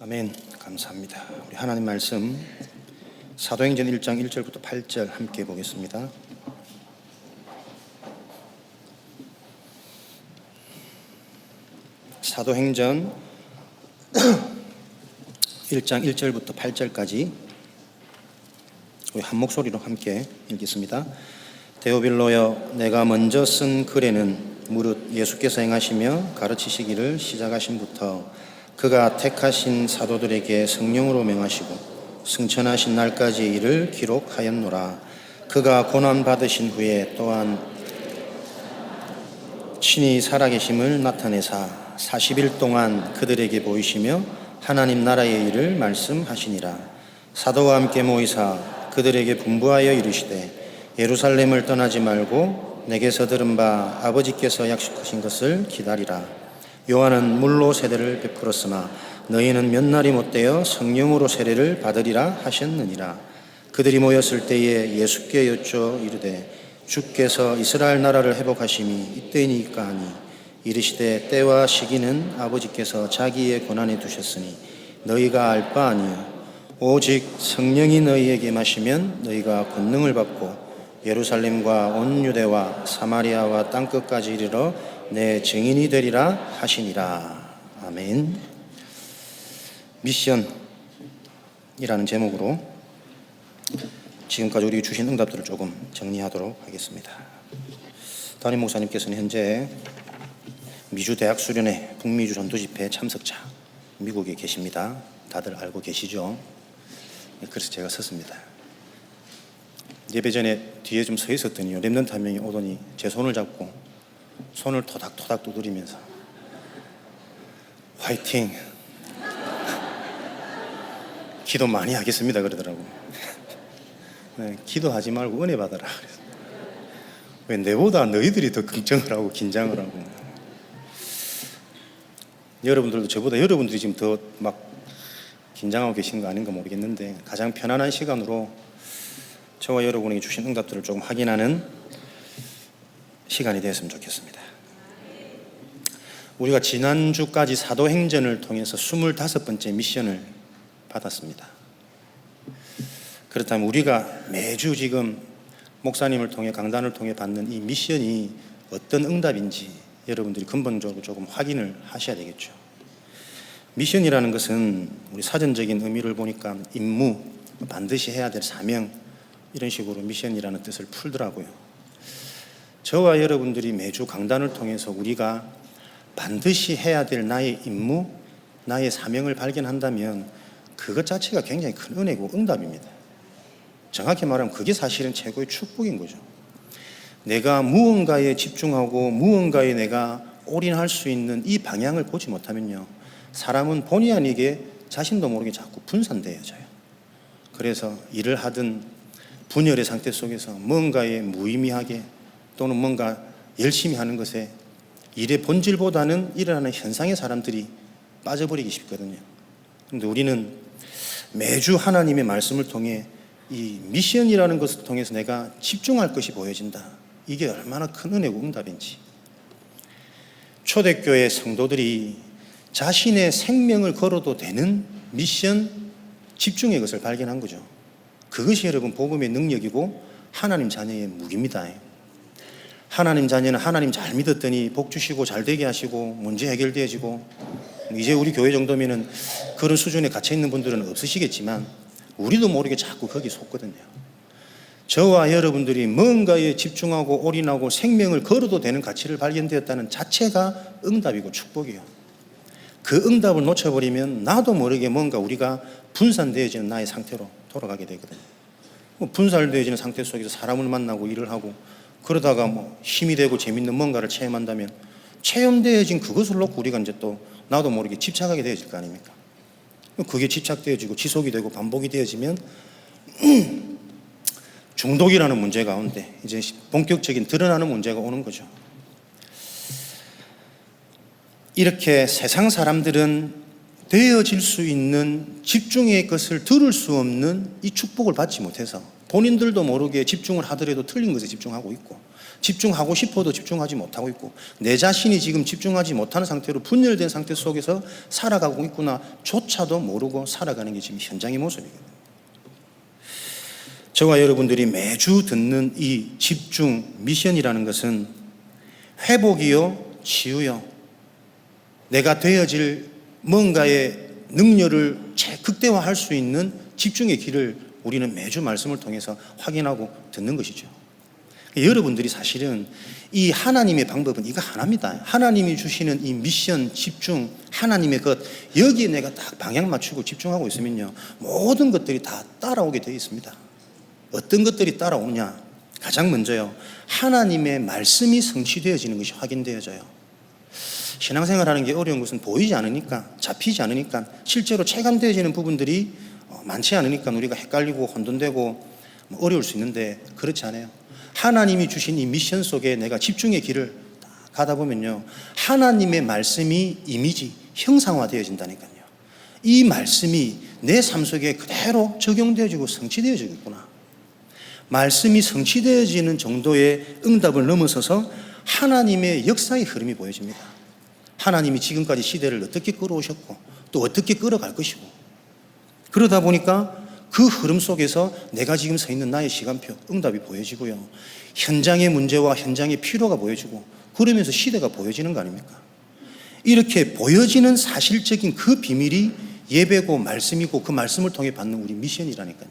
아멘. 감사합니다. 우리 하나님 말씀 사도행전 1장 1절부터 8절 함께 보겠습니다. 사도행전 1장 1절부터 8절까지 우리 한 목소리로 함께 읽겠습니다. 데오빌로여, 내가 먼저 쓴 글에는 무릇 예수께서 행하시며 가르치시기를 시작하신부터 그가 택하신 사도들에게 성령으로 명하시고 승천하신 날까지 이를 기록하였노라. 그가 고난받으신 후에 또한 친히 살아계심을 나타내사 40일 동안 그들에게 보이시며 하나님 나라의 일을 말씀하시니라. 사도와 함께 모이사 그들에게 분부하여 이르시되 예루살렘을 떠나지 말고 내게서 들은 바 아버지께서 약속하신 것을 기다리라. 요한은 물로 세례를 베풀었으나 너희는 몇 날이 못되어 성령으로 세례를 받으리라 하셨느니라. 그들이 모였을 때에 예수께 여쭈어 이르되 주께서 이스라엘 나라를 회복하심이 이때이니까 하니 이르시되 때와 시기는 아버지께서 자기의 권한에 두셨으니 너희가 알 바 아니요 오직 성령이 너희에게 마시면 너희가 권능을 받고 예루살렘과 온 유대와 사마리아와 땅끝까지 이르러 내 증인이 되리라 하시니라. 아멘. 미션이라는 제목으로 지금까지 우리에게 주신 응답들을 조금 정리하도록 하겠습니다. 담임 목사님께서는 현재 미주 대학 수련회 북미주 전도집회 참석자 미국에 계십니다. 다들 알고 계시죠? 그래서 제가 섰습니다. 예배 전에 뒤에 좀 서 있었더니요, 렘넌트 한 명이 오더니 제 손을 잡고 손을 토닥토닥 두드리면서 화이팅, 기도 많이 하겠습니다 그러더라고. 네, 기도하지 말고 은혜 받아라. 왜 내보다 너희들이 더 걱정을 하고 긴장을 하고. 여러분들도 저보다 여러분들이 지금 더 막 긴장하고 계시는 거 아닌가 모르겠는데, 가장 편안한 시간으로 저와 여러분에게 주신 응답들을 조금 확인하는 시간이 되었으면 좋겠습니다. 우리가 지난주까지 사도행전을 통해서 25번째 미션을 받았습니다. 그렇다면 우리가 매주 지금 목사님을 통해 강단을 통해 받는 이 미션이 어떤 응답인지 여러분들이 근본적으로 조금 확인을 하셔야 되겠죠. 미션이라는 것은 우리 사전적인 의미를 보니까 임무, 반드시 해야 될 사명, 이런 식으로 미션이라는 뜻을 풀더라고요. 저와 여러분들이 매주 강단을 통해서 우리가 반드시 해야 될 나의 임무, 나의 사명을 발견한다면 그것 자체가 굉장히 큰 은혜고 응답입니다. 정확히 말하면 그게 사실은 최고의 축복인 거죠. 내가 무언가에 집중하고 무언가에 내가 올인할 수 있는 이 방향을 보지 못하면요, 사람은 본의 아니게 자신도 모르게 자꾸 분산되어져요. 그래서 일을 하든 분열의 상태 속에서 뭔가에 무의미하게 또는 뭔가 열심히 하는 것에 일의 본질보다는 일어나는 현상의 사람들이 빠져버리기 쉽거든요. 그런데 우리는 매주 하나님의 말씀을 통해 이 미션이라는 것을 통해서 내가 집중할 것이 보여진다. 이게 얼마나 큰 은혜고 응답인지. 초대교회 성도들이 자신의 생명을 걸어도 되는 미션, 집중의 것을 발견한 거죠. 그것이 여러분 복음의 능력이고 하나님 자녀의 무기입니다. 하나님 자녀는 하나님 잘 믿었더니 복 주시고 잘 되게 하시고 문제 해결되어지고, 이제 우리 교회 정도면은 그런 수준에 갇혀 있는 분들은 없으시겠지만 우리도 모르게 자꾸 거기 속거든요. 저와 여러분들이 뭔가에 집중하고 올인하고 생명을 걸어도 되는 가치를 발견되었다는 자체가 응답이고 축복이에요. 그 응답을 놓쳐버리면 나도 모르게 뭔가 우리가 분산되어지는 나의 상태로 돌아가게 되거든요. 분산되어지는 상태 속에서 사람을 만나고 일을 하고 그러다가 힘이 되고 재밌는 뭔가를 체험한다면 체험되어진 그것을 놓고 우리가 이제 또 나도 모르게 집착하게 되어질 거 아닙니까? 그게 집착되어지고 지속이 되고 반복이 되어지면 중독이라는 문제 가운데 이제 본격적인 드러나는 문제가 오는 거죠. 이렇게 세상 사람들은 되어질 수 있는 집중의 것을 들을 수 없는 이 축복을 받지 못해서 본인들도 모르게 집중을 하더라도 틀린 것에 집중하고 있고, 집중하고 싶어도 집중하지 못하고 있고 내 자신이 지금 집중하지 못하는 상태로 분열된 상태 속에서 살아가고 있구나 조차도 모르고 살아가는 게 지금 현장의 모습이거든요. 저와 여러분들이 매주 듣는 이 집중 미션이라는 것은 회복이요 치유요 내가 되어질 뭔가의 능력을 극대화할 수 있는 집중의 길을 우리는 매주 말씀을 통해서 확인하고 듣는 것이죠. 여러분들이 사실은 이 하나님의 방법은 이거 하나입니다. 하나님이 주시는 이 미션, 집중, 하나님의 것 여기에 내가 딱 방향 맞추고 집중하고 있으면요 모든 것들이 다 따라오게 되어 있습니다. 어떤 것들이 따라오느냐? 가장 먼저요 하나님의 말씀이 성취되어지는 것이 확인되어져요. 신앙생활하는 게 어려운 것은 보이지 않으니까, 잡히지 않으니까, 실제로 체감되어지는 부분들이 많지 않으니까 우리가 헷갈리고 혼돈되고 어려울 수 있는데 그렇지 않아요. 하나님이 주신 이 미션 속에 내가 집중의 길을 가다 보면요 하나님의 말씀이 이미지, 형상화되어진다니까요. 이 말씀이 내 삶 속에 그대로 적용되어지고 성취되어지겠구나. 말씀이 성취되어지는 정도의 응답을 넘어서서 하나님의 역사의 흐름이 보여집니다. 하나님이 지금까지 시대를 어떻게 끌어오셨고 또 어떻게 끌어갈 것이고 그러다 보니까 그 흐름 속에서 내가 지금 서 있는 나의 시간표, 응답이 보여지고요. 현장의 문제와 현장의 필요가 보여지고 그러면서 시대가 보여지는 거 아닙니까? 이렇게 보여지는 사실적인 그 비밀이 예배고 말씀이고 그 말씀을 통해 받는 우리 미션이라니까요.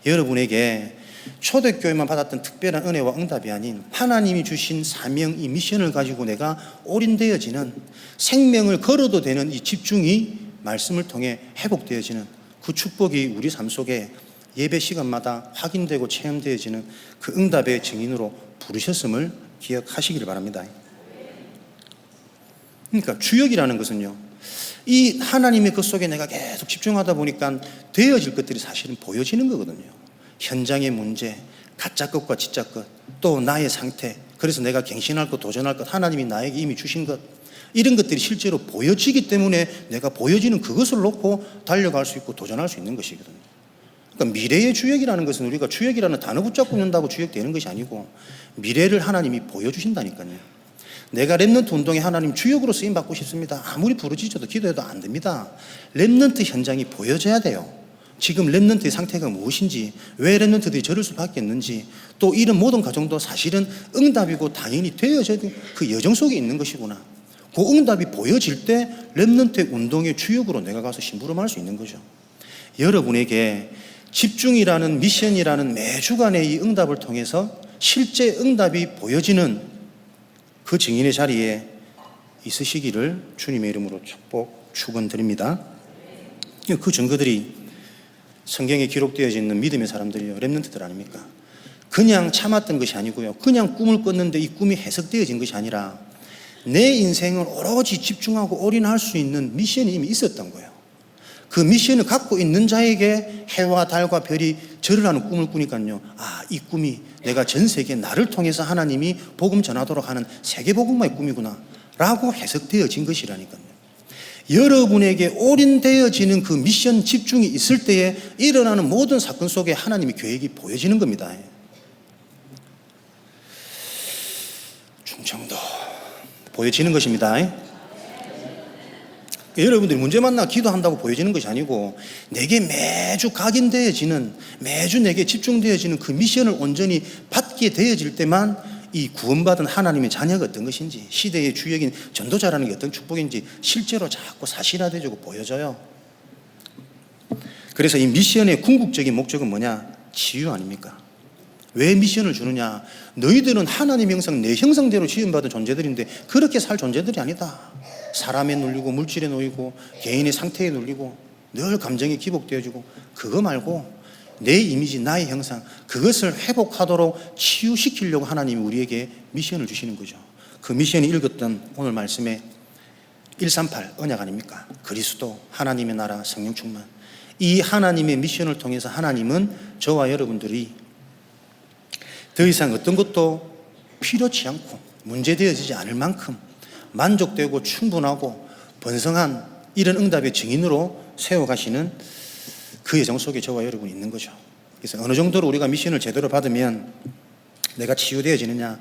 여러분에게 초대교회만 받았던 특별한 은혜와 응답이 아닌 하나님이 주신 사명, 이 미션을 가지고 내가 올인되어지는 생명을 걸어도 되는 이 집중이 말씀을 통해 회복되어지는 그 축복이 우리 삶 속에 예배 시간마다 확인되고 체험되어지는 그 응답의 증인으로 부르셨음을 기억하시기를 바랍니다. 그러니까 주역이라는 것은요 이 하나님의 것 속에 내가 계속 집중하다 보니까 되어질 것들이 사실은 보여지는 거거든요. 현장의 문제, 가짜 것과 진짜 것, 또 나의 상태, 그래서 내가 갱신할 것, 도전할 것, 하나님이 나에게 이미 주신 것, 이런 것들이 실제로 보여지기 때문에 내가 보여지는 그것을 놓고 달려갈 수 있고 도전할 수 있는 것이거든요. 그러니까 미래의 주역이라는 것은 우리가 주역이라는 단어 붙잡고 있는다고 주역되는 것이 아니고 미래를 하나님이 보여주신다니까요. 내가 렘넌트 운동에 하나님 주역으로 쓰임받고 싶습니다. 아무리 부르짖어도 기도해도 안 됩니다. 렘넌트 현장이 보여져야 돼요. 지금 렘넌트의 상태가 무엇인지, 왜 렘넌트들이 저럴 수밖에 없는지, 또 이런 모든 과정도 사실은 응답이고 당연히 되어져야 되는 그 여정 속에 있는 것이구나. 그 응답이 보여질 때 렘넌트의 운동의 주역으로 내가 가서 심부름할 수 있는 거죠. 여러분에게 집중이라는 미션이라는 매주간의 이 응답을 통해서 실제 응답이 보여지는 그 증인의 자리에 있으시기를 주님의 이름으로 축원드립니다. 그 증거들이 성경에 기록되어져 있는 믿음의 사람들이요 렘넌트들 아닙니까? 그냥 참았던 것이 아니고요 그냥 꿈을 꿨는데 이 꿈이 해석되어진 것이 아니라 내 인생을 오로지 집중하고 올인할 수 있는 미션이 이미 있었던 거예요. 그 미션을 갖고 있는 자에게 해와 달과 별이 절을 하는 꿈을 꾸니까요 이 꿈이 내가 전 세계 나를 통해서 하나님이 복음 전하도록 하는 세계복음화의 꿈이구나 라고 해석되어진 것이라니까요. 여러분에게 올인되어지는 그 미션 집중이 있을 때에 일어나는 모든 사건 속에 하나님의 계획이 보여지는 겁니다. 충청도 보여지는 것입니다. 여러분들이 문제 만나 기도한다고 보여지는 것이 아니고 내게 매주 각인되어지는 매주 내게 집중되어지는 그 미션을 온전히 받게 되어질 때만 이 구원받은 하나님의 자녀가 어떤 것인지 시대의 주역인 전도자라는 게 어떤 축복인지 실제로 자꾸 사실화되고 보여져요. 그래서 이 미션의 궁극적인 목적은 뭐냐? 치유 아닙니까? 왜 미션을 주느냐? 너희들은 하나님 형상 내 형상대로 지음받은 존재들인데 그렇게 살 존재들이 아니다. 사람에 눌리고 물질에 놓이고 개인의 상태에 눌리고 늘 감정이 기복되어지고 그거 말고 내 이미지 나의 형상 그것을 회복하도록 치유시키려고 하나님이 우리에게 미션을 주시는 거죠. 그 미션이 읽었던 오늘 말씀에 138 언약 아닙니까? 그리스도 하나님의 나라 성령 충만. 이 하나님의 미션을 통해서 하나님은 저와 여러분들이 더 이상 어떤 것도 필요치 않고 문제되어지지 않을 만큼 만족되고 충분하고 번성한 이런 응답의 증인으로 세워가시는 그 여정 속에 저와 여러분이 있는 거죠. 그래서 어느 정도로 우리가 미션을 제대로 받으면 내가 치유되어지느냐?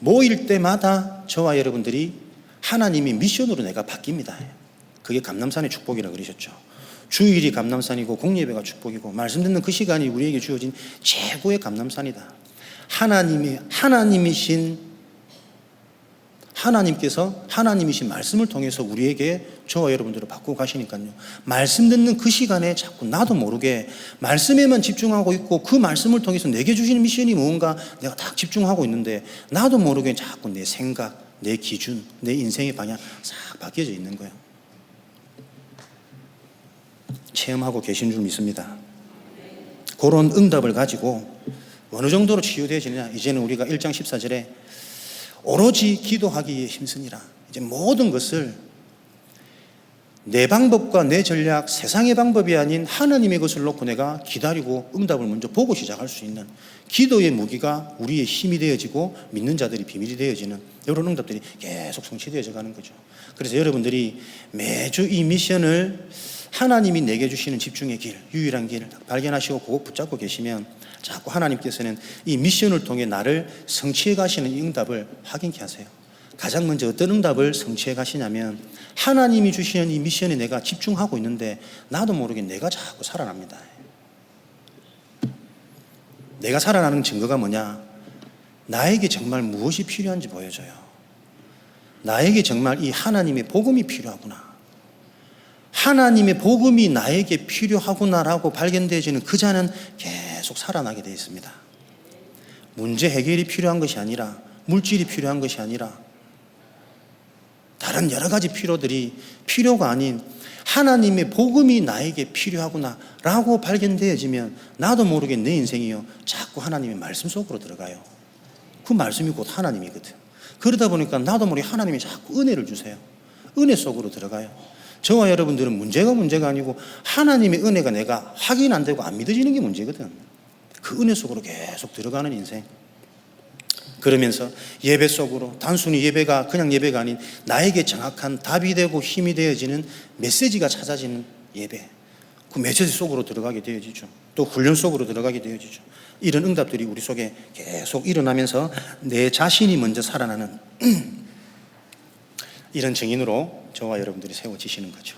모일 때마다 저와 여러분들이 하나님이 미션으로 내가 바뀝니다. 그게 감람산의 축복이라고 그러셨죠. 주일이 감람산이고 공예배가 축복이고 말씀 듣는 그 시간이 우리에게 주어진 최고의 감람산이다. 하나님이신 말씀을 통해서 우리에게 저와 여러분들을 바꾸고 가시니까요. 말씀 듣는 그 시간에 자꾸 나도 모르게 말씀에만 집중하고 있고 그 말씀을 통해서 내게 주시는 미션이 뭔가 내가 딱 집중하고 있는데 나도 모르게 자꾸 내 생각, 내 기준, 내 인생의 방향 싹 바뀌어져 있는 거예요. 체험하고 계신 줄 믿습니다. 그런 응답을 가지고 어느 정도로 치유되어지느냐. 이제는 우리가 1장 14절에 오로지 기도하기에 힘쓰니라. 이제 모든 것을 내 방법과 내 전략, 세상의 방법이 아닌 하나님의 것을 놓고 내가 기다리고 응답을 먼저 보고 시작할 수 있는 기도의 무기가 우리의 힘이 되어지고 믿는 자들이 비밀이 되어지는 이런 응답들이 계속 성취되어져 가는 거죠. 그래서 여러분들이 매주 이 미션을 하나님이 내게 주시는 집중의 길, 유일한 길을 발견하시고 그거 붙잡고 계시면 자꾸 하나님께서는 이 미션을 통해 나를 성취해 가시는 이 응답을 확인케 하세요. 가장 먼저 어떤 응답을 성취해 가시냐면 하나님이 주시는 이 미션에 내가 집중하고 있는데 나도 모르게 내가 자꾸 살아납니다. 내가 살아나는 증거가 뭐냐? 나에게 정말 무엇이 필요한지 보여줘요. 나에게 정말 이 하나님의 복음이 필요하구나. 하나님의 복음이 나에게 필요하구나라고 발견되어지는 그 자는 계속 살아나게 되어 있습니다. 문제 해결이 필요한 것이 아니라 물질이 필요한 것이 아니라 다른 여러 가지 필요가 아닌 하나님의 복음이 나에게 필요하구나라고 발견되어지면 나도 모르게 내 인생이요 자꾸 하나님의 말씀 속으로 들어가요. 그 말씀이 곧 하나님이거든. 그러다 보니까 나도 모르게 하나님이 자꾸 은혜를 주세요. 은혜 속으로 들어가요. 저와 여러분들은 문제가 아니고 하나님의 은혜가 내가 확인 안 되고 안 믿어지는 게 문제거든. 그 은혜 속으로 계속 들어가는 인생. 그러면서 예배 속으로 단순히 예배가 그냥 예배가 아닌 나에게 정확한 답이 되고 힘이 되어지는 메시지가 찾아지는 예배. 그 메시지 속으로 들어가게 되어지죠. 또 훈련 속으로 들어가게 되어지죠. 이런 응답들이 우리 속에 계속 일어나면서 내 자신이 먼저 살아나는 이런 증인으로 저와 여러분들이 세워지시는 거죠.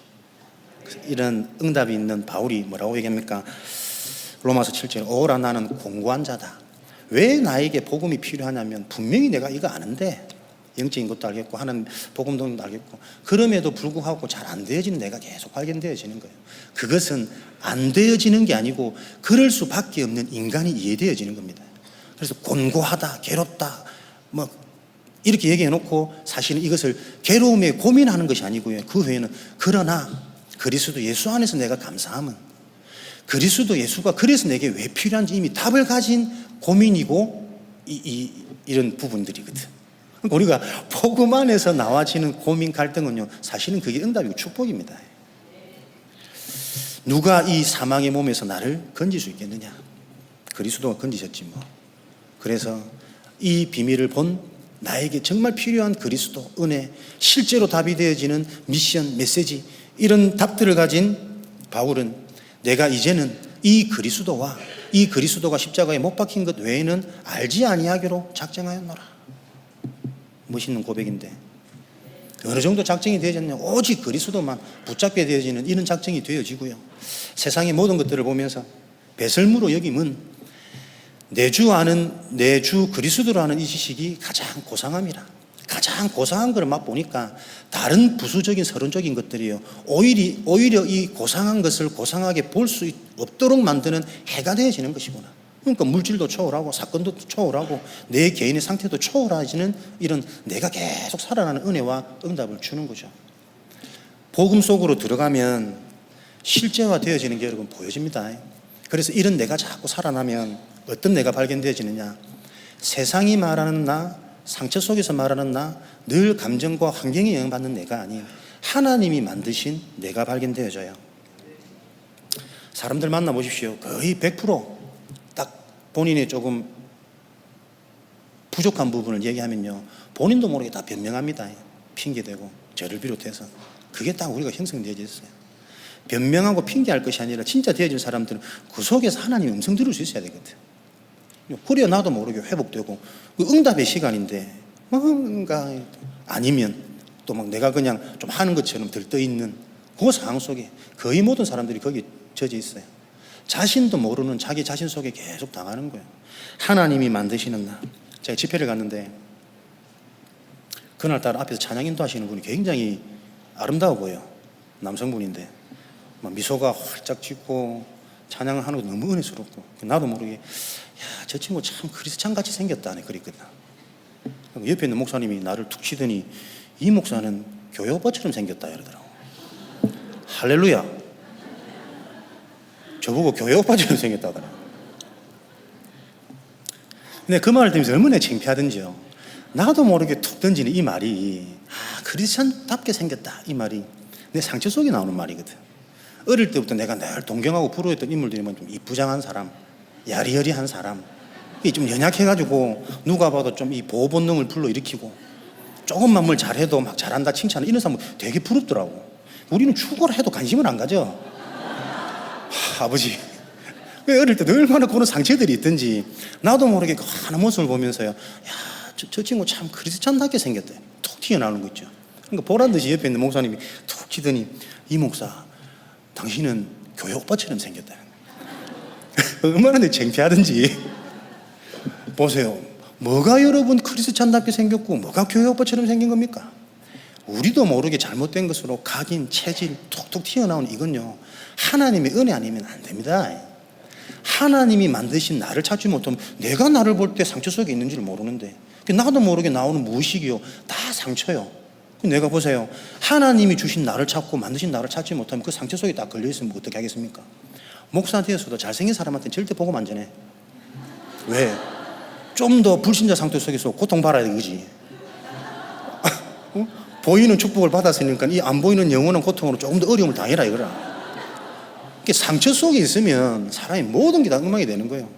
이런 응답이 있는 바울이 뭐라고 얘기합니까? 로마서 7절 오라 나는 공고한 자다. 왜 나에게 복음이 필요하냐면 분명히 내가 이거 아는데 영적인 것도 알겠고 하나님 복음도 알겠고 그럼에도 불구하고 잘 안 되어지는 내가 계속 발견되어지는 거예요. 그것은 안 되어지는 게 아니고 그럴 수밖에 없는 인간이 이해되어지는 겁니다. 그래서 곤고하다, 괴롭다 뭐 이렇게 얘기해 놓고 사실은 이것을 괴로움에 고민하는 것이 아니고요. 그 외에는 그러나 그리스도 예수 안에서 내가 감사함은 그리스도 예수가 그래서 내게 왜 필요한지 이미 답을 가진 고민이고 이런 부분들이거든. 그러니까 우리가 복음 안에서 나와지는 고민 갈등은요 사실은 그게 응답이고 축복입니다. 누가 이 사망의 몸에서 나를 건질 수 있겠느냐? 그리스도가 건지셨지 뭐. 그래서 이 비밀을 본 나에게 정말 필요한 그리스도, 은혜, 실제로 답이 되어지는 미션, 메시지 이런 답들을 가진 바울은 내가 이제는 이 그리스도와 이 그리스도가 십자가에 못 박힌 것 외에는 알지 아니하기로 작정하였노라. 멋있는 고백인데 어느 정도 작정이 되어졌냐? 오직 그리스도만 붙잡게 되어지는 이런 작정이 되어지고요. 세상의 모든 것들을 보면서 배설무로 여김은 내 주 그리스도로 하는 이 지식이 가장 고상함이라. 가장 고상한 걸 맛보니까 다른 부수적인 서론적인 것들이요 오히려 이 고상한 것을 고상하게 볼 수 없도록 만드는 해가 되어지는 것이구나. 그러니까 물질도 초월하고 사건도 초월하고 내 개인의 상태도 초월해지는 이런 내가 계속 살아나는 은혜와 응답을 주는 거죠. 복음 속으로 들어가면 실제화 되어지는 게 여러분 보여집니다. 그래서 이런 내가 자꾸 살아나면 어떤 내가 발견되어지느냐? 세상이 말하는 나, 상처 속에서 말하는 나, 늘 감정과 환경에 영향받는 내가 아닌 하나님이 만드신 내가 발견되어져요. 사람들 만나보십시오. 거의 100%딱 본인의 조금 부족한 부분을 얘기하면요 본인도 모르게 다 변명합니다. 핑계대고 저를 비롯해서. 그게 딱 우리가 형성되어져 있어요. 변명하고 핑계할 것이 아니라 진짜 되어진 사람들은 그 속에서 하나님의 음성 들을 수 있어야 되거든. 그래야 나도 모르게 회복되고 응답의 시간인데 뭔가 아니면 또 막 내가 그냥 좀 하는 것처럼 들떠있는 그 상황 속에 거의 모든 사람들이 거기에 젖어 있어요. 자신도 모르는 자기 자신 속에 계속 당하는 거예요. 하나님이 만드시는 날, 제가 집회를 갔는데 그날따라 앞에서 찬양 인도하시는 분이 굉장히 아름다워 보여. 남성분인데 막 미소가 활짝 짓고 찬양을 하는 거 너무 은혜스럽고, 나도 모르게 야, 저 친구 참 크리스찬같이 생겼다 그랬거든. 옆에 있는 목사님이 나를 툭 치더니 이 목사는 교회 오빠처럼 생겼다 이러더라고. 할렐루야. 저보고 교회 오빠처럼 생겼다 하더라고. 근데 그 말을 들으면서 얼마나 창피하던지요. 나도 모르게 툭 던지는 이 말이 크리스찬답게 생겼다 이 말이 내 상처 속에 나오는 말이거든. 어릴 때부터 내가 늘 동경하고 부러워했던 인물들이면 좀 이쁘장한 사람, 야리여리한 사람, 좀 연약해가지고 누가 봐도 좀 이 보호 본능을 불러일으키고 조금만 뭘 잘해도 막 잘한다 칭찬을 이런 사람 되게 부럽더라고. 우리는 축구를 해도 관심을 안 가져. 아버지 왜 어릴 때 얼마나 그런 상처들이 있든지 나도 모르게 그 하는 모습을 보면서요, 야, 저 친구 참 크리스찬답게 생겼다 툭 튀어나오는 거 있죠. 그러니까 보란 듯이 옆에 있는 목사님이 툭 치더니 이 목사 당신은 교회 오빠처럼 생겼다. 얼마나 내 창피하든지. 보세요. 뭐가 여러분 크리스찬답게 생겼고 뭐가 교회 오빠처럼 생긴 겁니까? 우리도 모르게 잘못된 것으로 각인, 체질 툭툭 튀어나오는 이건요, 하나님의 은혜 아니면 안 됩니다. 하나님이 만드신 나를 찾지 못하면 내가 나를 볼 때 상처 속에 있는 줄 모르는데 나도 모르게 나오는 무의식이요 다 상처요. 내가 보세요. 하나님이 주신 나를 찾고 만드신 나를 찾지 못하면 그 상처 속에 딱 걸려있으면 어떻게 하겠습니까? 목사 되어서도 잘생긴 사람한테는 절대 복음 안 전해. 왜? 좀 더 불신자 상태 속에서 고통받아야 되지. 보이는 축복을 받았으니까 이 안 보이는 영원한 고통으로 조금 더 어려움을 당해라 이거라. 상처 속에 있으면 사람이 모든 게 다 엉망이 되는 거예요.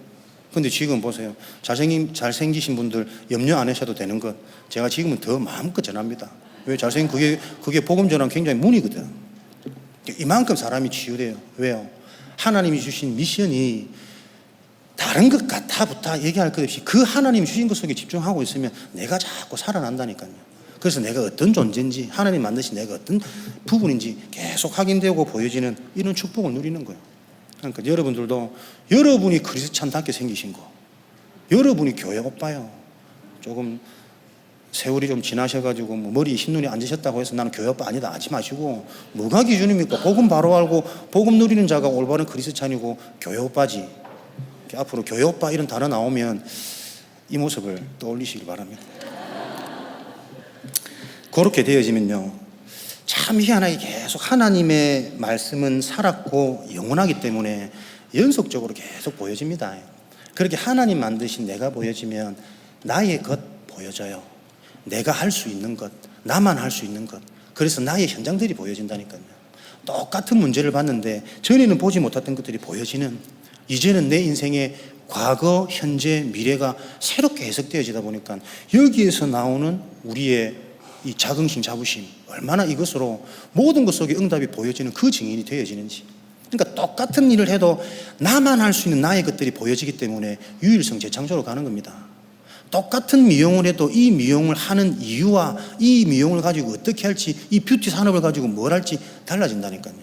근데 지금 보세요. 잘생기신 분들 염려 안 하셔도 되는 것 제가 지금은 더 마음껏 전합니다. 왜? 잘생긴 그게 복음 전환 굉장히 문이거든. 이만큼 사람이 치유돼요. 왜요? 하나님이 주신 미션이 다른 것 같아부터 얘기할 것 없이 그 하나님이 주신 것 속에 집중하고 있으면 내가 자꾸 살아난다니까요. 그래서 내가 어떤 존재인지 하나님 만드신 내가 어떤 부분인지 계속 확인되고 보여지는 이런 축복을 누리는 거예요. 그러니까 여러분들도 여러분이 크리스찬답게 생기신 거, 여러분이 교회 오빠요. 조금 세월이 좀 지나셔가지고 뭐 머리 흰눈이 앉으셨다고 해서 나는 교회 오빠 아니다 하지 마시고, 뭐가 기준입니까? 복음 바로 알고 복음 누리는 자가 올바른 크리스찬이고 교회 오빠지. 앞으로 교회 오빠 이런 단어 나오면 이 모습을 떠올리시기 바랍니다. 그렇게 되어지면요, 참 희한하게 계속 하나님의 말씀은 살았고 영원하기 때문에 연속적으로 계속 보여집니다. 그렇게 하나님 만드신 내가 보여지면 나의 것 보여져요. 내가 할 수 있는 것, 나만 할 수 있는 것. 그래서 나의 현장들이 보여진다니까요. 똑같은 문제를 봤는데 전에는 보지 못했던 것들이 보여지는, 이제는 내 인생의 과거, 현재, 미래가 새롭게 해석되어지다 보니까 여기에서 나오는 우리의 이 자긍심, 자부심, 얼마나 이것으로 모든 것 속에 응답이 보여지는 그 증인이 되어지는지. 그러니까 똑같은 일을 해도 나만 할 수 있는 나의 것들이 보여지기 때문에 유일성 재창조로 가는 겁니다. 똑같은 미용을 해도 이 미용을 하는 이유와 이 미용을 가지고 어떻게 할지, 이 뷰티 산업을 가지고 뭘 할지 달라진다니까요.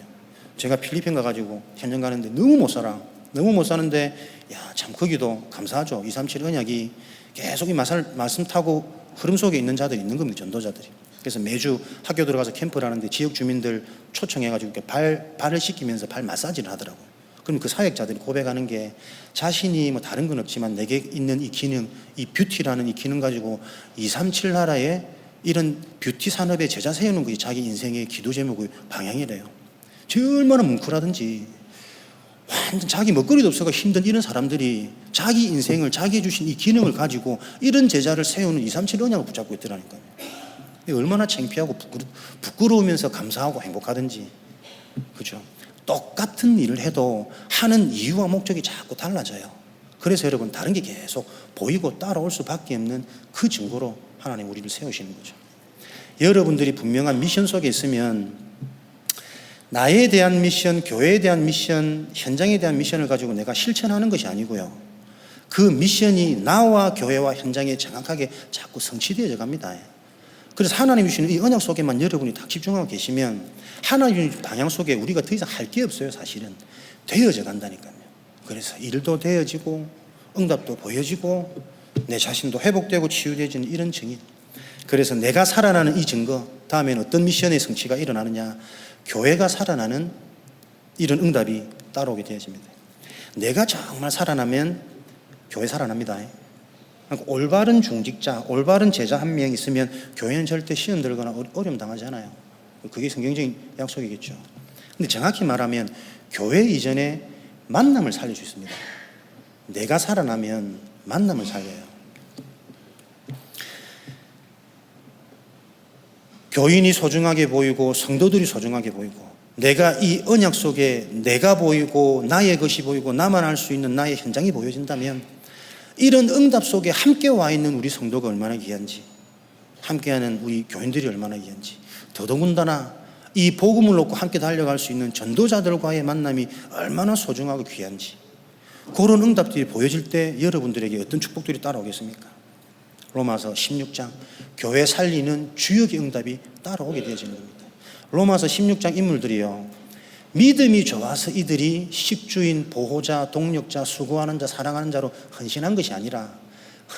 제가 필리핀 가가지고 현장 가는데 너무 못 살아. 너무 못 사는데 야, 참 거기도 감사하죠. 237 언약이 계속 이 말씀 타고 흐름 속에 있는 자들이 있는 겁니다. 전도자들이. 그래서 매주 학교 들어가서 캠프를 하는데 지역 주민들 초청해가지고 발을 씻기면서 발 마사지를 하더라고요. 그럼 그 사역자들이 고백하는 게 자신이 뭐 다른 건 없지만 내게 있는 이 기능, 이 뷰티라는 이 기능 가지고 237 나라에 이런 뷰티 산업에 제자 세우는 것이 자기 인생의 기도 제목의 방향이래요. 저 얼마나 뭉클하든지 완전 자기 먹거리도 없어가 힘든 이런 사람들이 자기 인생을, 자기 주신 이 기능을 가지고 이런 제자를 세우는 237 언약을 붙잡고 있더라니까요. 얼마나 창피하고 부끄러우면서 감사하고 행복하든지. 그죠? 똑같은 일을 해도 하는 이유와 목적이 자꾸 달라져요. 그래서 여러분 다른 게 계속 보이고 따라올 수밖에 없는 그 증거로 하나님 우리를 세우시는 거죠. 여러분들이 분명한 미션 속에 있으면 나에 대한 미션, 교회에 대한 미션, 현장에 대한 미션을 가지고 내가 실천하는 것이 아니고요, 그 미션이 나와 교회와 현장에 정확하게 자꾸 성취되어져 갑니다. 그래서 하나님이 주시는 이 언약 속에만 여러분이 딱 집중하고 계시면 하나님의 방향 속에 우리가 더 이상 할 게 없어요. 사실은 되어져 간다니까요. 그래서 일도 되어지고 응답도 보여지고 내 자신도 회복되고 치유되어지는 이런 증인. 그래서 내가 살아나는 이 증거, 다음에는 어떤 미션의 성취가 일어나느냐, 교회가 살아나는 이런 응답이 따라오게 되어집니다. 내가 정말 살아나면 교회 살아납니다. 그러니까 올바른 중직자, 올바른 제자 한 명 있으면 교회는 절대 시험 들거나 어려움 당하지 않아요. 그게 성경적인 약속이겠죠. 근데 정확히 말하면 교회 이전에 만남을 살릴 수 있습니다. 내가 살아나면 만남을 살려요. 교인이 소중하게 보이고 성도들이 소중하게 보이고 내가 이 언약 속에 내가 보이고 나의 것이 보이고 나만 알 수 있는 나의 현장이 보여진다면 이런 응답 속에 함께 와 있는 우리 성도가 얼마나 귀한지, 함께하는 우리 교인들이 얼마나 귀한지, 더더군다나 이 복음을 놓고 함께 달려갈 수 있는 전도자들과의 만남이 얼마나 소중하고 귀한지, 그런 응답들이 보여질 때 여러분들에게 어떤 축복들이 따라오겠습니까? 로마서 16장 교회 살리는 주역의 응답이 따라오게 되어지는 겁니다. 로마서 16장 인물들이요, 믿음이 좋아서 이들이 식주인, 보호자, 동력자, 수고하는 자, 사랑하는 자로 헌신한 것이 아니라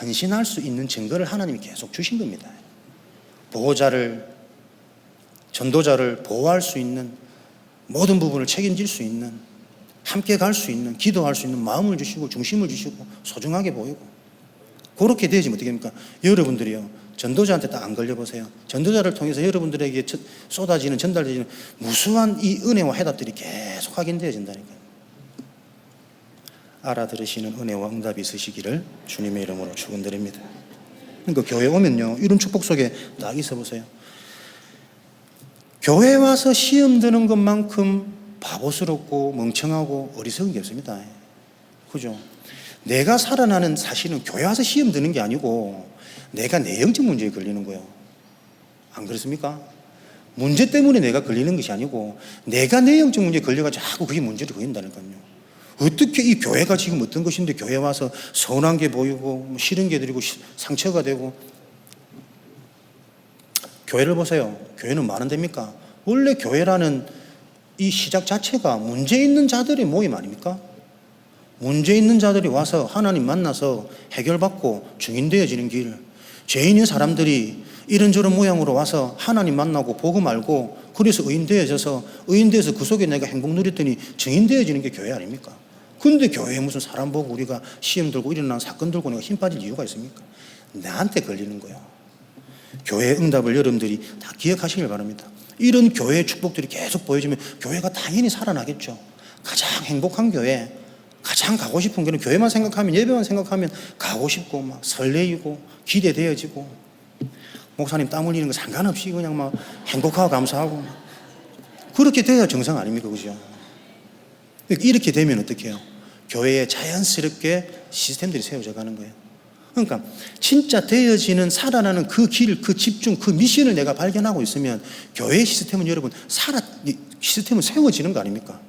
헌신할 수 있는 증거를 하나님이 계속 주신 겁니다. 보호자를, 전도자를 보호할 수 있는, 모든 부분을 책임질 수 있는, 함께 갈 수 있는, 기도할 수 있는 마음을 주시고 중심을 주시고 소중하게 보이고, 그렇게 되어지면 어떻게 됩니까? 여러분들이요, 전도자한테 딱 안 걸려보세요. 전도자를 통해서 여러분들에게 쏟아지는, 전달되는 무수한 이 은혜와 해답들이 계속 확인되어진다니까요. 알아들으시는 은혜와 응답이 있으시기를 주님의 이름으로 축원드립니다. 그러니까 교회 오면요, 이런 축복 속에 딱 있어 보세요. 교회 와서 시험 드는 것만큼 바보스럽고 멍청하고 어리석은 게 없습니다. 그죠? 내가 살아나는 사실은 교회 와서 시험 드는 게 아니고 내가 내 영적 문제에 걸리는 거예요. 안 그렇습니까? 문제 때문에 내가 걸리는 것이 아니고 내가 내 영적 문제에 걸려가지고 자꾸 그게 문제를 걸린다니까요. 어떻게 이 교회가 지금 어떤 것인데 교회 와서 서운한 게 보이고 싫은 게 들리고 상처가 되고. 교회를 보세요. 교회는 뭐 하는 데입니까? 원래 교회라는 이 시작 자체가 문제 있는 자들의 모임 아닙니까? 문제 있는 자들이 와서 하나님 만나서 해결받고 증인되어지는 길, 죄인인 사람들이 이런저런 모양으로 와서 하나님 만나고 복음 알고 그래서 의인되어져서 그 속에 내가 행복 누렸더니 증인되어지는 게 교회 아닙니까? 근데 교회에 무슨 사람 보고 우리가 시험 들고 일어난 사건 들고 내가 힘 빠질 이유가 있습니까? 나한테 걸리는 거예요. 교회의 응답을 여러분들이 다 기억하시길 바랍니다. 이런 교회의 축복들이 계속 보여지면 교회가 당연히 살아나겠죠. 가장 행복한 교회, 가장 가고 싶은 교회는 교회만 생각하면, 예배만 생각하면 가고 싶고 막 설레이고 기대되어지고, 목사님 땀 흘리는 거 상관없이 그냥 막 행복하고 감사하고 그렇게 돼야 정상 아닙니까? 그죠? 이렇게 되면 어떻게 해요? 교회에 자연스럽게 시스템들이 세워져 가는 거예요. 그러니까 진짜 되어지는, 살아나는 그 길, 그 집중, 그 미션을 내가 발견하고 있으면 교회의 시스템은 여러분 시스템은 세워지는 거 아닙니까?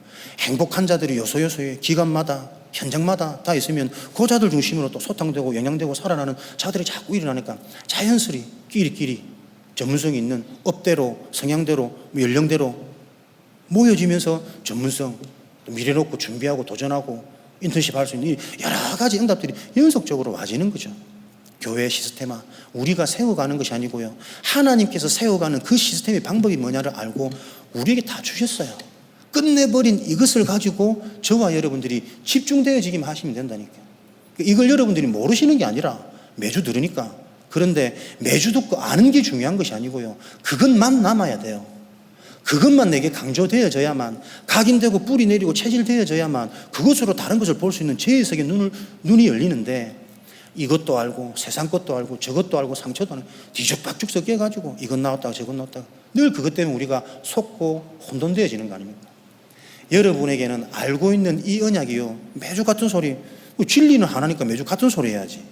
행복한 자들이 요소요소에 기관마다 현장마다 다 있으면 그 자들 중심으로 또 소탕되고 영양되고 살아나는 자들이 자꾸 일어나니까 자연스레 끼리끼리 전문성이 있는 업대로, 성향대로, 연령대로 모여지면서 전문성, 미래놓고 준비하고 도전하고 인턴십 할 수 있는 여러 가지 응답들이 연속적으로 와지는 거죠. 교회 시스템화, 우리가 세워가는 것이 아니고요, 하나님께서 세워가는 그 시스템의 방법이 뭐냐를 알고 우리에게 다 주셨어요. 끝내버린 이것을 가지고 저와 여러분들이 집중되어지기만 하시면 된다니까요. 이걸 여러분들이 모르시는 게 아니라 매주 들으니까. 그런데 매주 듣고 아는 게 중요한 것이 아니고요, 그것만 남아야 돼요. 그것만 내게 강조되어져야만, 각인되고 뿌리 내리고 체질되어져야만 그것으로 다른 것을 볼 수 있는 제2색의 눈이 열리는데, 이것도 알고 세상 것도 알고 저것도 알고 상처도 알고 뒤죽박죽 섞여가지고 이것 나왔다가 저것 나왔다가 늘 그것 때문에 우리가 속고 혼돈되어지는 거 아닙니까? 여러분에게는 알고 있는 이 언약이요, 매주 같은 소리, 진리는 하나니까 매주 같은 소리 해야지.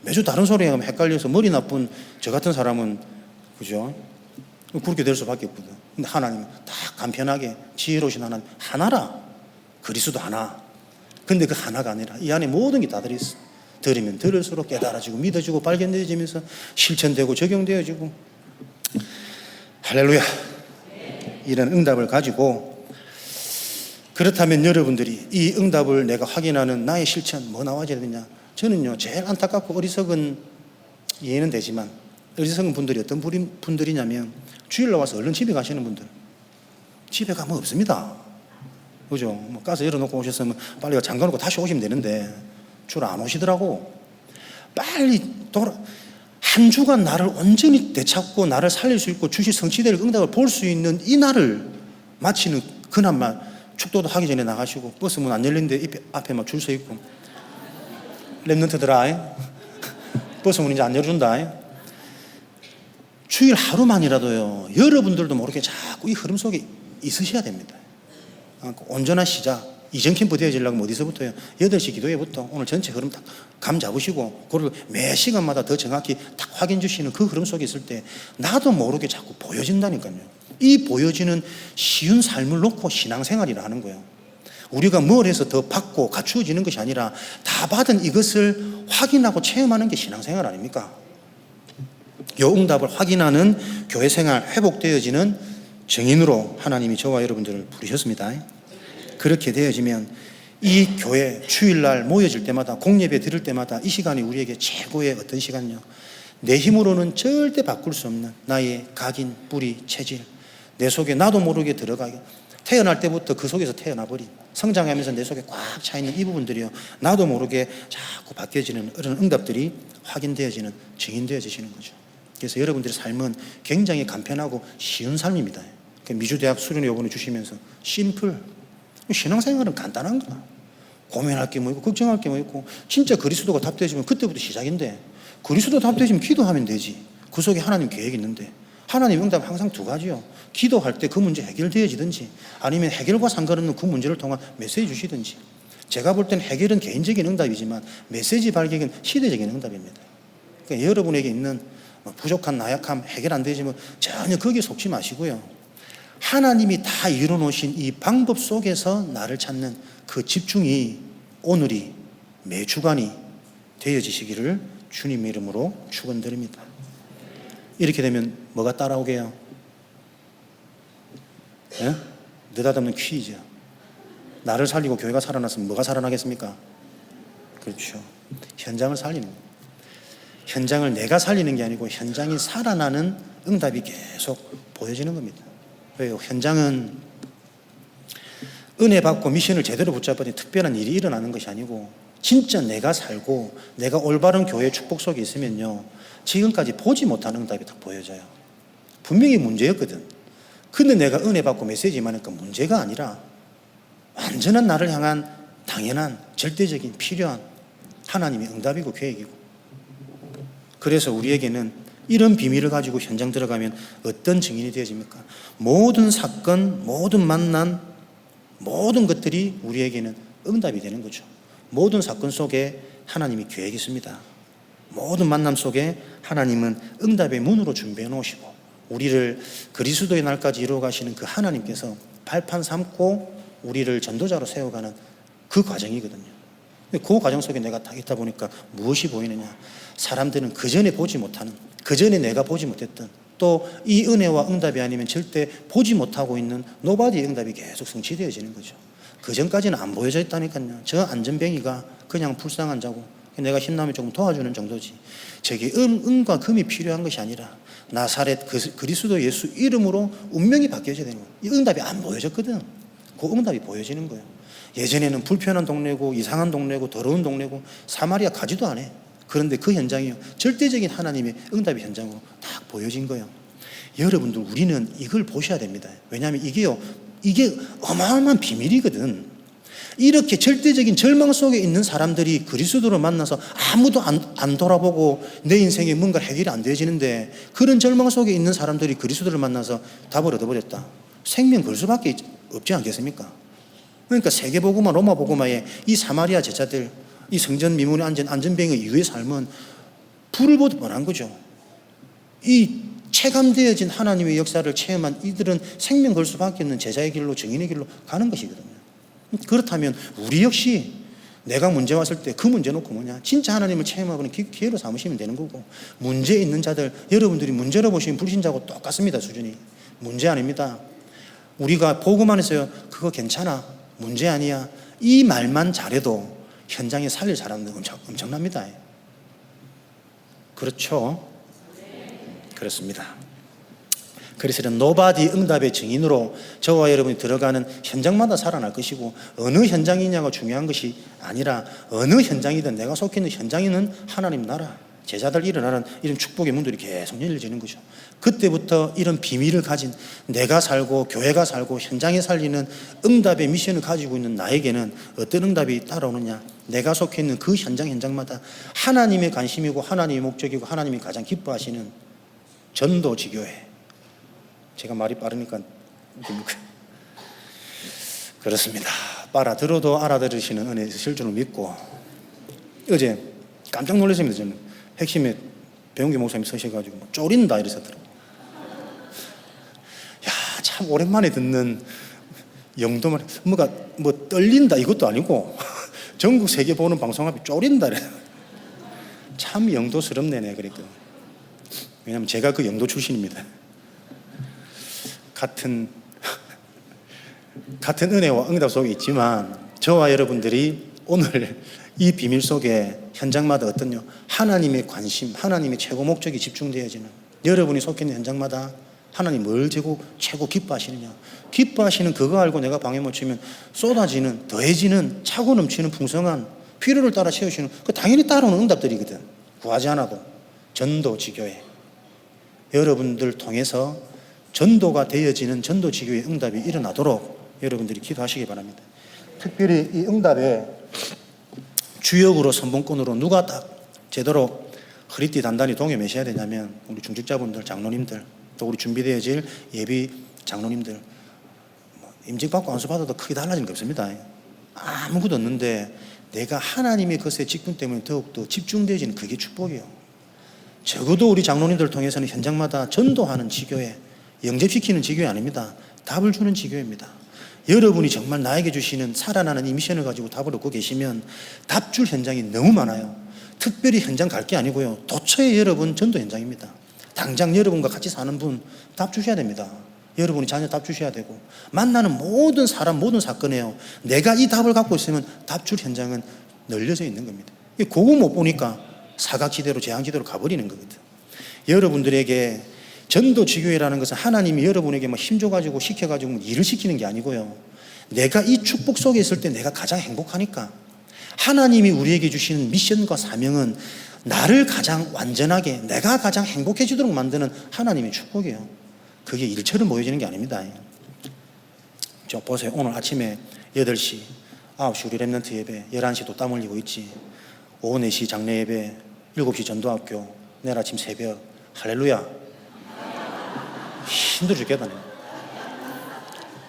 매주 다른 소리 하면 헷갈려서 머리 나쁜 저 같은 사람은, 그죠? 그렇게 될 수밖에 없거든. 근데 하나님은 다 간편하게 지혜로우신 하나님, 하나라. 그리스도 하나. 근데 그 하나가 아니라 이 안에 모든 게 다 들어있어. 들으면 들을수록 깨달아지고 믿어지고 발견되어지면서 실천되고 적용되어지고, 할렐루야. 이런 응답을 가지고, 그렇다면 여러분들이 이 응답을 내가 확인하는 나의 실천 뭐 나와줘야 되냐? 저는요, 제일 안타깝고 어리석은, 이해는 되지만 어리석은 분들이 어떤 분들이냐면, 주일날 와서 얼른 집에 가시는 분들. 집에 가면 없습니다. 그죠? 뭐 가서 열어놓고 오셨으면 빨리 잠가놓고 다시 오시면 되는데 주로 안 오시더라고. 빨리 한 주간 나를 온전히 되찾고 나를 살릴 수 있고 주시 성취될 응답을 볼 수 있는 이 날을 마치는 그날만 축도도 하기 전에 나가시고, 버스 문 안 열리는데 앞에 막 줄 서 있고, 랩런트들아 버스 문 이제 안 열어준다. 주일 하루만이라도요, 여러분들도 모르게 자꾸 이 흐름 속에 있으셔야 됩니다. 온전한 시작, 이전 캠프 되어지려면 어디서부터요? 8시 기도회부터 오늘 전체 흐름 딱 감 잡으시고, 그걸 매 시간마다 더 정확히 딱 확인 주시는 그 흐름 속에 있을 때 나도 모르게 자꾸 보여진다니까요. 이 보여지는 쉬운 삶을 놓고 신앙생활이라 하는 거예요. 우리가 뭘 해서 더 받고 갖추어지는 것이 아니라 다 받은 이것을 확인하고 체험하는 게 신앙생활 아닙니까? 요 응답을 확인하는 교회생활, 회복되어지는 증인으로 하나님이 저와 여러분들을 부르셨습니다. 그렇게 되어지면 이 교회 주일날 모여질 때마다, 공예배 드릴 때마다 이 시간이 우리에게 최고의 어떤 시간이요? 내 힘으로는 절대 바꿀 수 없는 나의 각인, 뿌리, 체질, 내 속에 나도 모르게 들어가게, 태어날 때부터 그 속에서 태어나버린, 성장하면서 내 속에 꽉 차있는 이 부분들이요, 나도 모르게 자꾸 바뀌어지는 그런 응답들이 확인되어지는, 증인되어지시는 거죠. 그래서 여러분들의 삶은 굉장히 간편하고 쉬운 삶입니다. 미주대학 수련 요번에 주시면서 심플, 신앙생활은 간단한 거야. 고민할 게 뭐 있고 걱정할 게 뭐 있고, 진짜 그리스도가 답되어지면 그때부터 시작인데, 그리스도 답되어지면 기도하면 되지. 그 속에 하나님 계획이 있는데, 하나님 응답은 항상 두 가지요. 기도할 때 그 문제 해결되어지든지, 아니면 해결과 상관없는 그 문제를 통한 메시지 주시든지. 제가 볼 때는 해결은 개인적인 응답이지만 메시지 발견은 시대적인 응답입니다. 그러니까 여러분에게 있는 부족한 나약함, 해결 안 되지만 전혀 거기에 속지 마시고요, 하나님이 다 이루어놓으신 이 방법 속에서 나를 찾는 그 집중이 오늘이 매주간이 되어지시기를 주님의 이름으로 축원드립니다. 이렇게 되면 뭐가 따라오게요? 예? 느닷없는 퀴즈. 나를 살리고 교회가 살아났으면 뭐가 살아나겠습니까? 그렇죠. 현장을 살리는 거예요. 현장을 내가 살리는 게 아니고 현장이 살아나는 응답이 계속 보여지는 겁니다. 왜요? 현장은 은혜 받고 미션을 제대로 붙잡더니 특별한 일이 일어나는 것이 아니고, 진짜 내가 살고 내가 올바른 교회 축복 속에 있으면요, 지금까지 보지 못한 응답이 딱 보여져요. 분명히 문제였거든. 근데 내가 은혜 받고 메시지 임하니까 문제가 아니라 완전한 나를 향한 당연한 절대적인 필요한 하나님의 응답이고 계획이고. 그래서 우리에게는 이런 비밀을 가지고 현장 들어가면 어떤 증인이 되어집니까? 모든 사건, 모든 만남, 모든 것들이 우리에게는 응답이 되는 거죠. 모든 사건 속에 하나님이 계획이 있습니다. 모든 만남 속에 하나님은 응답의 문으로 준비해 놓으시고, 우리를 그리스도의 날까지 이루어 가시는 그 하나님께서 발판 삼고 우리를 전도자로 세워가는 그 과정이거든요. 그 과정 속에 내가 딱 있다 보니까 무엇이 보이느냐? 사람들은 그전에 보지 못하는, 그전에 내가 보지 못했던, 또 이 은혜와 응답이 아니면 절대 보지 못하고 있는 노바디의 응답이 계속 성취되어지는 거죠. 그전까지는 안 보여져 있다니까요. 저 안전뱅이가 그냥 불쌍한 자고 내가 힘나면 조금 도와주는 정도지, 저게 은과 금이 필요한 것이 아니라 나사렛 그리스도 예수 이름으로 운명이 바뀌어져야 되는 거예요. 이 응답이 안 보여졌거든. 그 응답이 보여지는 거예요. 예전에는 불편한 동네고 이상한 동네고 더러운 동네고 사마리아 가지도 않아. 그런데 그 현장이요, 절대적인 하나님의 응답의 현장으로 딱 보여진 거예요. 여러분들, 우리는 이걸 보셔야 됩니다. 왜냐하면 이게 어마어마한 비밀이거든. 이렇게 절대적인 절망 속에 있는 사람들이 그리스도를 만나서 아무도 안 돌아보고 내 인생에 뭔가 해결이 안 되어지는데, 그런 절망 속에 있는 사람들이 그리스도를 만나서 답을 얻어버렸다. 생명 걸 수밖에 없지 않겠습니까? 그러니까 세계복음화, 로마복음화에 이 사마리아 제자들, 이 성전 미문에 앉은 안전뱅이 이후의 삶은 불을 보듯 뻔한 거죠. 이 체감되어진 하나님의 역사를 체험한 이들은 생명 걸 수밖에 없는 제자의 길로, 증인의 길로 가는 것이거든요. 그렇다면 우리 역시 내가 문제 왔을 때 그 문제 놓고 뭐냐? 진짜 하나님을 체험하고는 기회로 삼으시면 되는 거고, 문제 있는 자들, 여러분들이 문제로 보시면 불신자하고 똑같습니다. 수준이. 문제 아닙니다. 우리가 복음 안에서요, 그거 괜찮아, 문제 아니야, 이 말만 잘해도 현장에 살릴 사람은 엄청납니다. 그렇죠? 그렇습니다. 그래서 이런 노바디 응답의 증인으로 저와 여러분이 들어가는 현장마다 살아날 것이고, 어느 현장이냐가 중요한 것이 아니라 어느 현장이든 내가 속해 있는 현장에는 하나님 나라, 제자들 일어나는 이런 축복의 문들이 계속 열려지는 거죠. 그때부터 이런 비밀을 가진 내가 살고 교회가 살고 현장에 살리는 응답의 미션을 가지고 있는 나에게는 어떤 응답이 따라오느냐? 내가 속해 있는 그 현장마다 하나님의 관심이고 하나님의 목적이고 하나님이 가장 기뻐하시는 전도지교회. 제가 말이 빠르니까 그렇습니다. 빨아들어도 알아들으시는 은혜 있으실 줄을 믿고, 어제 깜짝 놀랐습니다. 저는 핵심에 배용기 목사님이 서셔가지고 쪼린다 이러셨더라고요. 야, 참 오랜만에 듣는 영도말, 뭐 떨린다 이것도 아니고 전국 세계 보는 방송합이 쪼린다 이래. 참 영도스럽네. 그러니까 왜냐하면 제가 그 영도 출신입니다. 같은 은혜와 응답 속에 있지만 저와 여러분들이 오늘 이 비밀 속에 현장마다 어떤요? 하나님의 관심, 하나님의 최고 목적이 집중되어지는, 여러분이 속해 있는 현장마다 하나님 뭘 최고 기뻐하시느냐? 기뻐하시는 그거 알고 내가 방해 못 치면 쏟아지는, 더해지는, 차고 넘치는 풍성한 필요를 따라 채우시는, 그 당연히 따라오는 응답들이거든. 구하지 않아도. 전도지교회, 여러분들 통해서 전도가 되어지는 전도지교의 응답이 일어나도록 여러분들이 기도하시기 바랍니다. 특별히 이 응답에 주역으로 선봉권으로 누가 딱 제대로 허리띠 단단히 동여 매셔야 되냐면 우리 중직자분들, 장로님들, 또 우리 준비되어질 예비 장로님들. 임직받고 안수받아도 크게 달라지는 게 없습니다. 아무것도 없는데 내가 하나님의 것에 직분 때문에 더욱더 집중되어지는 그게 축복이에요. 적어도 우리 장로님들 통해서는 현장마다 전도하는 지교회, 영접시키는 지교회 아닙니다. 답을 주는 지교회입니다. 여러분이 정말 나에게 주시는 살아나는 이 미션을 가지고 답을 얻고 계시면 답 줄 현장이 너무 많아요. 특별히 현장 갈 게 아니고요, 도처에 여러분 전도 현장입니다. 당장 여러분과 같이 사는 분 답 주셔야 됩니다. 여러분이 자녀 답 주셔야 되고, 만나는 모든 사람, 모든 사건에요, 내가 이 답을 갖고 있으면 답 줄 현장은 널려져 있는 겁니다. 그거 못 보니까 사각지대로, 재앙지대로 가버리는 거거든. 여러분들에게 전도지교회라는 것은 하나님이 여러분에게 힘줘가지고 시켜가지고 일을 시키는 게 아니고요, 내가 이 축복 속에 있을 때 내가 가장 행복하니까 하나님이 우리에게 주시는 미션과 사명은 나를 가장 완전하게, 내가 가장 행복해지도록 만드는 하나님의 축복이에요. 그게 일처럼 보여지는 게 아닙니다. 저 보세요. 오늘 아침에 8시, 9시 우리 랩런트 예배, 11시도 땀 흘리고 있지, 오후 4시 장례 예배, 7시 전도학교, 내일 아침 새벽, 할렐루야. 힘들어 죽겠다.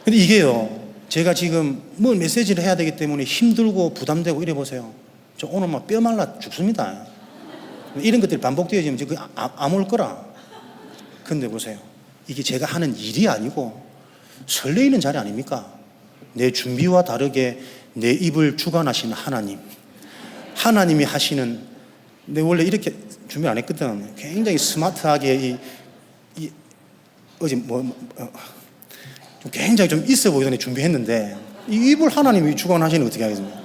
근데 이게요, 제가 지금 뭐 메시지를 해야 되기 때문에 힘들고 부담되고 이래 보세요. 저 오늘 막 뼈 말라 죽습니다. 이런 것들이 반복되어지면 지금 암 올 거라. 근데 보세요, 이게 제가 하는 일이 아니고 설레이는 자리 아닙니까? 내 준비와 다르게 내 입을 주관하시는 하나님, 하나님이 하시는, 내 원래 이렇게 준비 안 했거든. 굉장히 스마트하게 어제 좀 굉장히 좀 있어 보이더니 준비했는데, 이 입을 하나님이 주관하시는 거 어떻게 하겠습니까?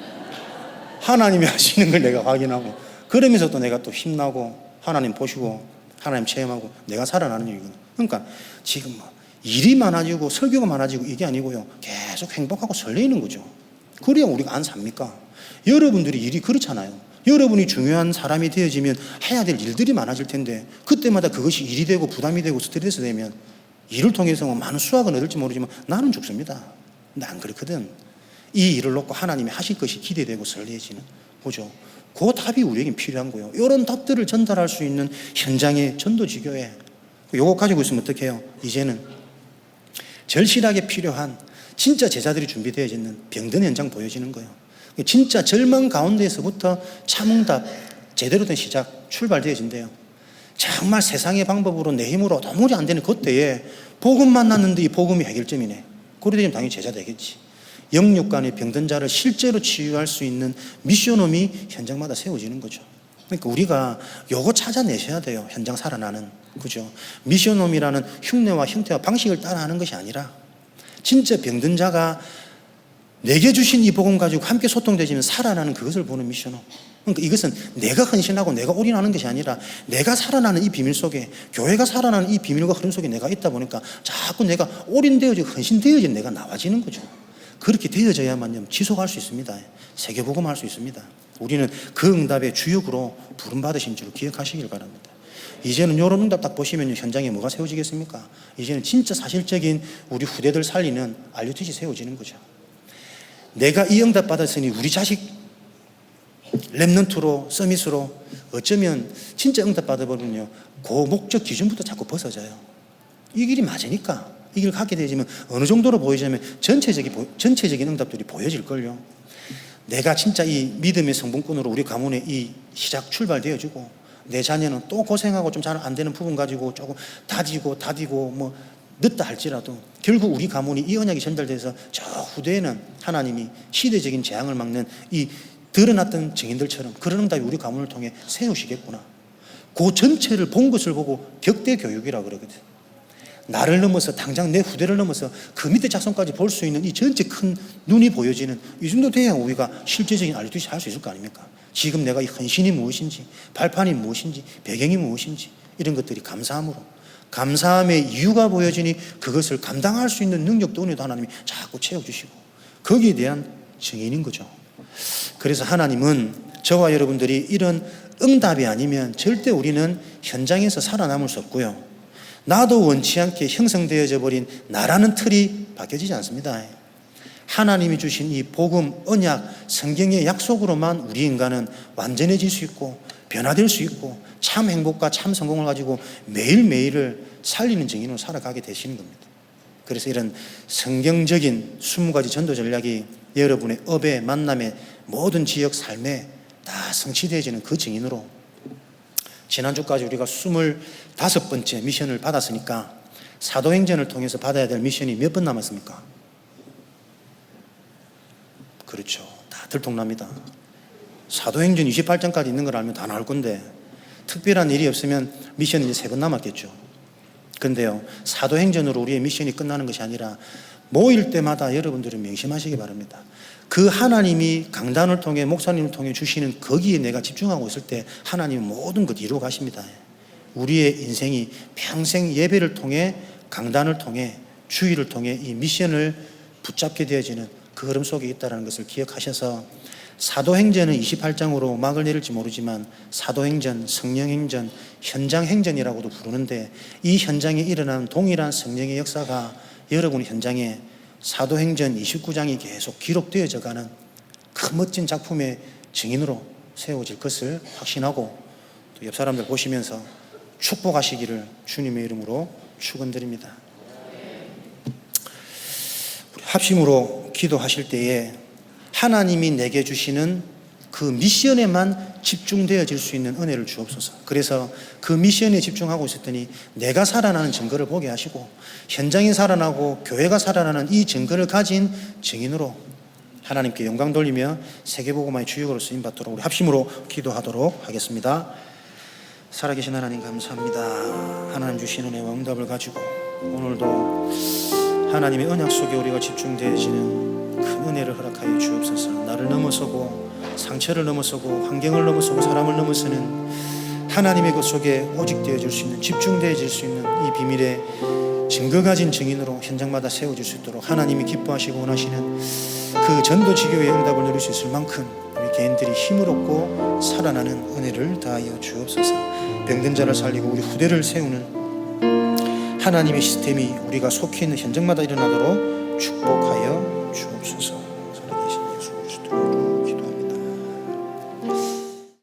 하나님이 하시는 걸 내가 확인하고, 그러면서 또 내가 또 힘나고 하나님 보시고 하나님 체험하고 내가 살아나는 일이거든요. 그러니까 지금 일이 많아지고 설교가 많아지고 이게 아니고요, 계속 행복하고 설레이는 거죠. 그래야 우리가 안 삽니까? 여러분들이 일이 그렇잖아요. 여러분이 중요한 사람이 되어지면 해야 될 일들이 많아질 텐데, 그때마다 그것이 일이 되고 부담이 되고 스트레스 되면 일을 통해서 많은 수확은 얻을지 모르지만 나는 죽습니다. 근데 안 그렇거든. 이 일을 놓고 하나님이 하실 것이 기대되고 설레지는 거죠. 그 답이 우리에게 필요한 거예요. 이런 답들을 전달할 수 있는 현장의 전도지교회, 요거 가지고 있으면 어떻게 해요? 이제는 절실하게 필요한 진짜 제자들이 준비되어지는 병든 현장 보여지는 거예요. 진짜 절망 가운데에서부터 참응답, 제대로 된 시작, 출발되어진대요. 정말 세상의 방법으로 내 힘으로 도무지 안 되는 그때에 복음 만났는데 이 복음이 해결점이네. 그래 되면 당연히 제자 되겠지. 영육 간의 병든 자를 실제로 치유할 수 있는 미션홈이 현장마다 세워지는 거죠. 그러니까 우리가 요거 찾아내셔야 돼요. 현장 살아나는. 그죠? 미션홈이라는 흉내와 형태와 방식을 따라하는 것이 아니라 진짜 병든 자가 내게 주신 이 복음 가지고 함께 소통되지면 살아나는 그것을 보는 미션홈. 그러니까 이것은 내가 헌신하고 내가 올인하는 것이 아니라 내가 살아나는 이 비밀 속에, 교회가 살아나는 이 비밀과 흐름 속에 내가 있다 보니까 자꾸 내가 올인되어지고 헌신되어진 내가 나와지는 거죠. 그렇게 되어져야만 지속할 수 있습니다. 세계복음할 수 있습니다. 우리는 그 응답의 주역으로 부름받으신 줄 기억하시길 바랍니다. 이제는 이런 응답 딱 보시면 현장에 뭐가 세워지겠습니까? 이제는 진짜 사실적인 우리 후대들 살리는 RUTC 세워지는 거죠. 내가 이 응답 받았으니 우리 자식 랩넌트로, 서밋으로 어쩌면 진짜 응답 받아버리면요, 그 목적 기준부터 자꾸 벗어져요. 이 길이 맞으니까 이 길 가게 되지만 어느 정도로 보이자면 전체적인 응답들이 보여질걸요. 내가 진짜 이 믿음의 성분꾼으로 우리 가문에 이 시작 출발되어지고 내 자녀는 또 고생하고 좀 잘 안 되는 부분 가지고 조금 다디고 뭐 늦다 할지라도 결국 우리 가문이 이 언약이 전달돼서 저 후대에는 하나님이 시대적인 재앙을 막는 이 드러났던 증인들처럼 그런 응답이 우리 가문을 통해 세우시겠구나. 그 전체를 본 것을 보고 격대 교육이라고 그러거든. 나를 넘어서 당장 내 후대를 넘어서 그 밑에 자손까지 볼 수 있는 이 전체 큰 눈이 보여지는 이 정도 돼야 우리가 실제적인 RUTC 할 수 있을 거 아닙니까? 지금 내가 이 헌신이 무엇인지, 발판이 무엇인지, 배경이 무엇인지 이런 것들이 감사함의 이유가 보여지니 그것을 감당할 수 있는 능력도 은혜도 하나님이 자꾸 채워주시고 거기에 대한 증인인 거죠. 그래서 하나님은 저와 여러분들이 이런 응답이 아니면 절대 우리는 현장에서 살아남을 수 없고요. 나도 원치 않게 형성되어져 버린 나라는 틀이 바뀌어지지 않습니다. 하나님이 주신 이 복음, 언약, 성경의 약속으로만 우리 인간은 완전해질 수 있고 변화될 수 있고 참 행복과 참 성공을 가지고 매일매일을 살리는 증인으로 살아가게 되시는 겁니다. 그래서 이런 성경적인 20가지 전도 전략이 여러분의 업에, 만남에, 모든 지역 삶에 다 성취되어지는 그 증인으로 지난주까지 우리가 25번째 미션을 받았으니까 사도행전을 통해서 받아야 될 미션이 몇 번 남았습니까? 그렇죠. 다 들통납니다. 사도행전 28장까지 있는 걸 알면 다 나올 건데 특별한 일이 없으면 미션이 이제 3번 남았겠죠. 그런데요, 사도행전으로 우리의 미션이 끝나는 것이 아니라 모일 때마다 여러분들은 명심하시기 바랍니다. 그 하나님이 강단을 통해 목사님을 통해 주시는 거기에 내가 집중하고 있을 때 하나님은 모든 것 이루어 가십니다. 우리의 인생이 평생 예배를 통해 강단을 통해 주의를 통해 이 미션을 붙잡게 되어지는 그 흐름 속에 있다는 것을 기억하셔서 사도행전은 28장으로 막을 내릴지 모르지만 사도행전, 성령행전, 현장행전이라고도 부르는데 이 현장에 일어나는 동일한 성령의 역사가 여러분 현장에 사도행전 29장이 계속 기록되어져 가는 그 멋진 작품의 증인으로 세워질 것을 확신하고 또 옆 사람들 보시면서 축복하시기를 주님의 이름으로 축원드립니다. 우리 합심으로 기도하실 때에 하나님이 내게 주시는 그 미션에만 집중되어질 수 있는 은혜를 주옵소서. 그래서 그 미션에 집중하고 있었더니 내가 살아나는 증거를 보게 하시고 현장이 살아나고 교회가 살아나는 이 증거를 가진 증인으로 하나님께 영광 돌리며 세계복음화의 주역으로 쓰임받도록 우리 합심으로 기도하도록 하겠습니다. 살아계신 하나님 감사합니다. 하나님 주신 은혜와 응답을 가지고 오늘도 하나님의 언약 속에 우리가 집중되어지는 큰 은혜를 허락하여 주옵소서. 나를 넘어서고 상처를 넘어서고 환경을 넘어서고 사람을 넘어서는 하나님의 것 속에 오직 되어질 수 있는 집중되어질 수 있는 이 비밀의 증거 가진 증인으로 현장마다 세워질 수 있도록 하나님이 기뻐하시고 원하시는 그 전도 지교의 응답을 누릴 수 있을 만큼 우리 개인들이 힘을 얻고 살아나는 은혜를 다하여 주옵소서. 병든 자를 살리고 우리 후대를 세우는 하나님의 시스템이 우리가 속해 있는 현장마다 일어나도록 축복하여 주옵소서.